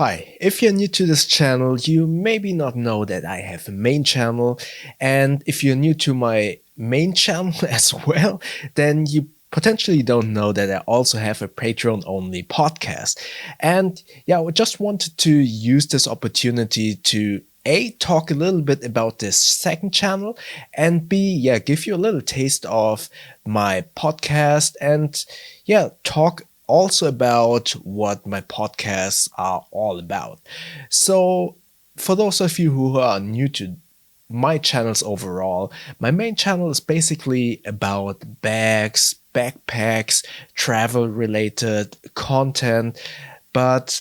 Hi, if you're new to this channel, you maybe not know that I have a main channel, and if you're new to my main channel as well, then you potentially don't know that I also have a Patreon-only podcast. And yeah, I just wanted to use this opportunity to talk a little bit about this second channel, and B, give you a little taste of my podcast, and talk also about what my podcasts are all about. So, for those of you who are new to my channels overall, my main channel is basically about bags, backpacks, travel related content, but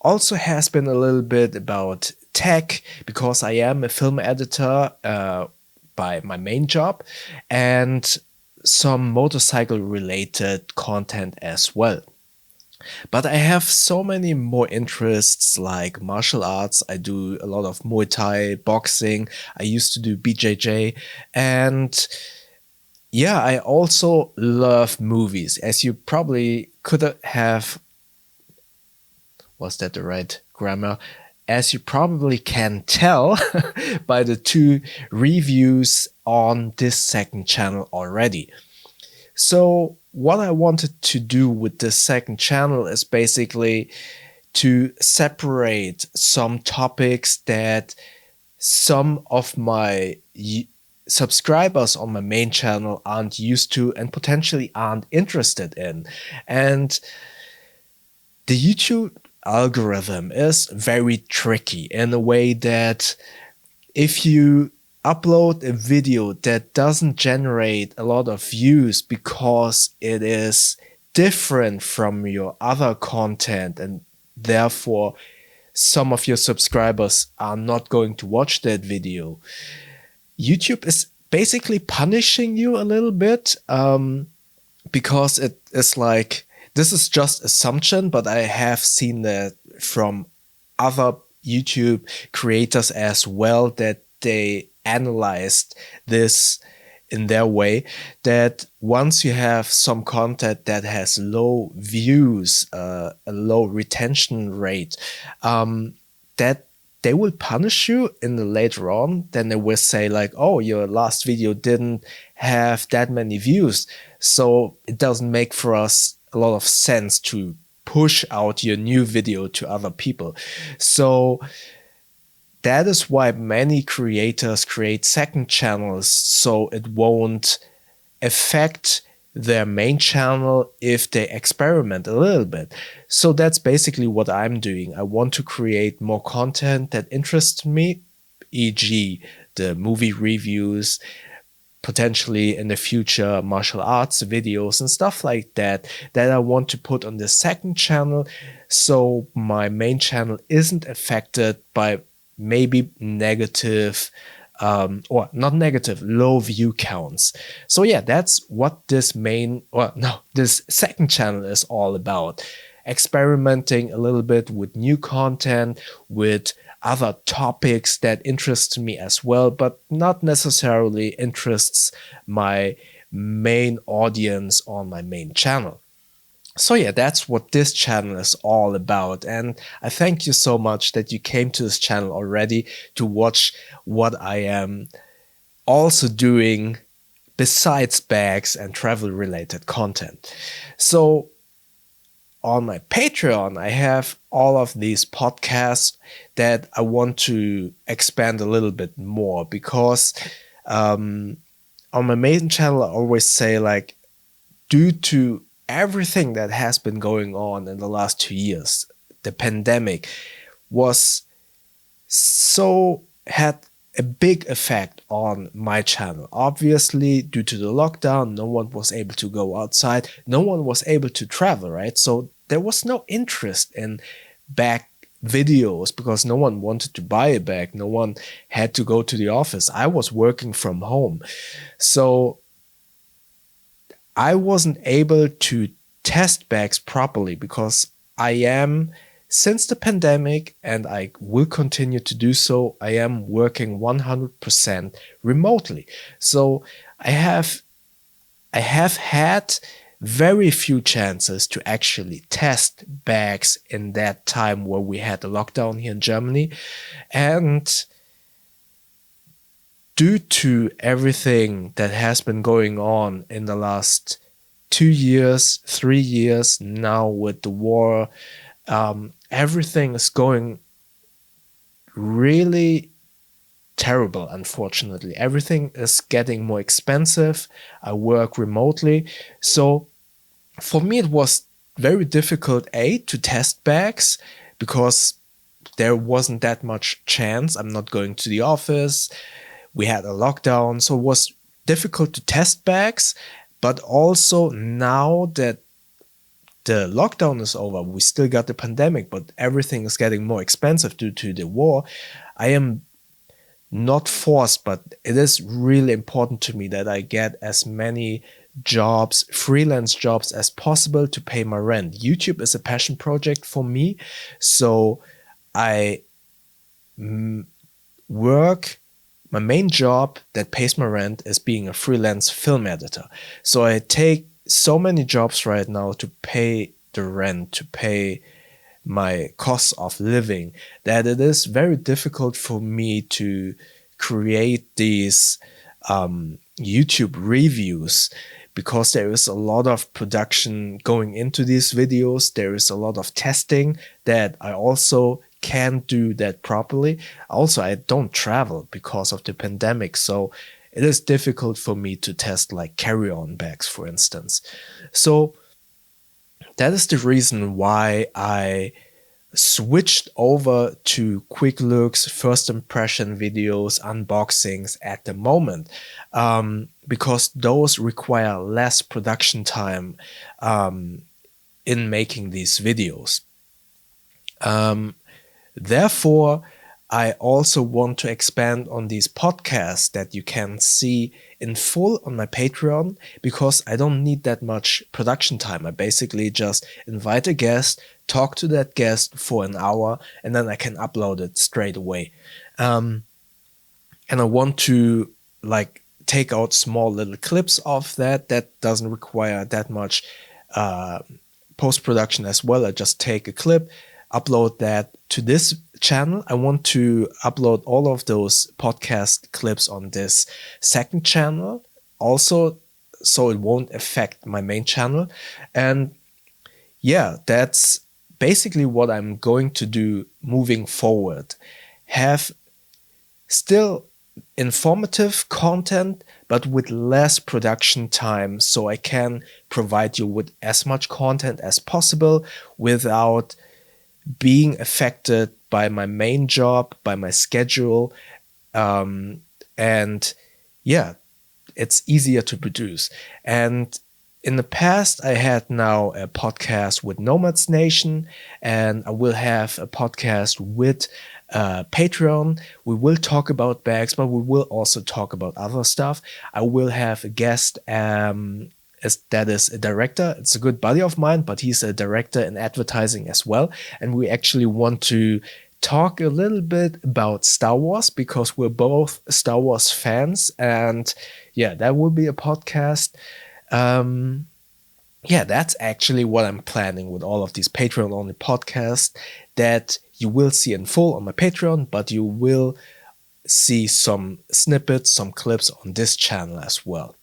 also has been a little bit about tech because I am a film editor by my main job, and some motorcycle related content as well. But I have so many more interests like martial arts. I do a lot of Muay Thai, boxing. I used to do BJJ. And yeah, I also love movies. As you probably could have, was that the right grammar? As you probably can tell by the two reviews on this second channel already. So what I wanted to do with this second channel is basically to separate some topics that some of my subscribers on my main channel aren't used to and potentially aren't interested in. And the YouTube algorithm is very tricky in a way that if you upload a video that doesn't generate a lot of views because it is different from your other content, and therefore some of your subscribers are not going to watch that video, YouTube is basically punishing you a little bit, because it is like, this is just assumption, but I have seen that from other YouTube creators as well, that they analyzed this in their way, that once you have some content that has low views, a low retention rate, that they will punish you in the later on. Then they will say like, oh, your last video didn't have that many views, so it doesn't make for us a lot of sense to push out your new video to other people. So that is why many creators create second channels, so it won't affect their main channel if they experiment a little bit. So that's basically what I'm doing. I want to create more content that interests me, e.g. the movie reviews, potentially in the future martial arts videos and stuff like that, that I want to put on the second channel, so my main channel isn't affected by maybe negative or not negative, low view counts. So yeah, that's what this this second channel is all about. Experimenting a little bit with new content, with other topics that interest me as well, but not necessarily interests my main audience on my main channel. So yeah, that's what this channel is all about, and I thank you so much that you came to this channel already to watch what I am also doing besides bags and travel related content. So on my Patreon, I have all of these podcasts that I want to expand a little bit more, because on my main channel I always say, like, due to everything that has been going on in the last 2 years, the pandemic had a big effect on my channel. Obviously, due to the lockdown, no one was able to go outside, no one was able to travel, right? So there was no interest in bag videos because no one wanted to buy a bag, no one had to go to the office. I was working from home. So I wasn't able to test bags properly because I am, since the pandemic, and I will continue to do so, I am working 100% remotely. So I have had very few chances to actually test bags in that time where we had the lockdown here in Germany. And due to everything that has been going on in the last 2 years, 3 years now with the war, everything is going really terrible, unfortunately. Everything is getting more expensive. I work remotely. So for me, it was very difficult, to test bags because there wasn't that much chance. I'm not going to the office. We had a lockdown, so it was difficult to test bags. But also now that the lockdown is over, we still got the pandemic, but everything is getting more expensive due to the war. I am not forced, but it is really important to me that I get as many jobs, freelance jobs as possible to pay my rent. YouTube is a passion project for me, so I work. My main job that pays my rent is being a freelance film editor. So I take so many jobs right now to pay the rent, to pay my costs of living, that it is very difficult for me to create these YouTube reviews, because there is a lot of production going into these videos. There is a lot of testing that I also can't do that properly. Also, I don't travel because of the pandemic, so it is difficult for me to test like carry-on bags, for instance. So that is the reason why I switched over to Quicklook's first impression videos, unboxings at the moment, because those require less production time in making these videos. Therefore, I also want to expand on these podcasts that you can see in full on my Patreon, because I don't need that much production time. I basically just invite a guest, talk to that guest for an hour, and then I can upload it straight away. And I want to like take out small little clips of that. That doesn't require that much post-production as well. I just take a clip, upload that to this channel. I want to upload all of those podcast clips on this second channel also, so it won't affect my main channel. And yeah, that's basically what I'm going to do moving forward. Have still informative content, but with less production time, so I can provide you with as much content as possible without being affected by my main job, by my schedule. And yeah, it's easier to produce. And in the past, I had now a podcast with Nomads Nation, and I will have a podcast with Patreon. We will talk about bags, but we will also talk about other stuff. I will have a guest that is a director. It's a good buddy of mine, but he's a director in advertising as well. And we actually want to talk a little bit about Star Wars, because we're both Star Wars fans. And yeah, that will be a podcast. Yeah, that's actually what I'm planning with all of these Patreon-only podcasts that you will see in full on my Patreon, but you will see some snippets, some clips on this channel as well.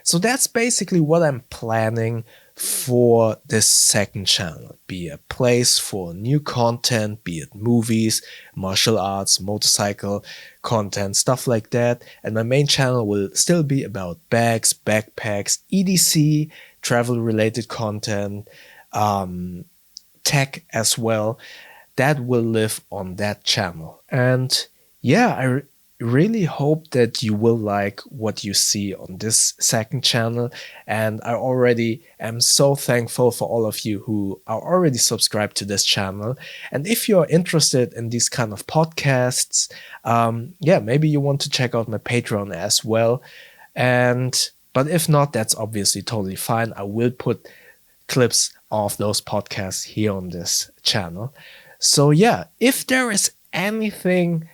So that's basically what I'm planning for this second channel. Be a place for new content, be it movies, martial arts, motorcycle content, stuff like that. And my main channel will still be about bags, backpacks, EDC, travel related content, tech as well. That will live on that channel. And yeah, I really hope that you will like what you see on this second channel. And I already am so thankful for all of you who are already subscribed to this channel. And if you're interested in these kind of podcasts, yeah, maybe you want to check out my Patreon as well. But if not, that's obviously totally fine. I will put clips of those podcasts here on this channel. So yeah, if there is anything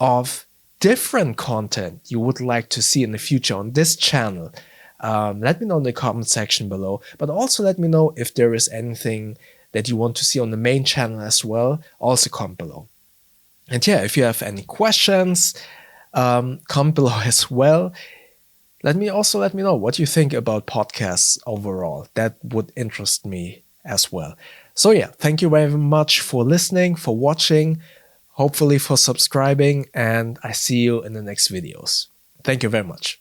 of different content you would like to see in the future on this channel, Let me know in the comment section below, but also let me know if there is anything that you want to see on the main channel as well. Also comment below. And yeah, if you have any questions, comment below as well. Let me know what you think about podcasts overall. That would interest me as well. So yeah, thank you very much for listening, for watching, hopefully for subscribing, and I see you in the next videos. Thank you very much.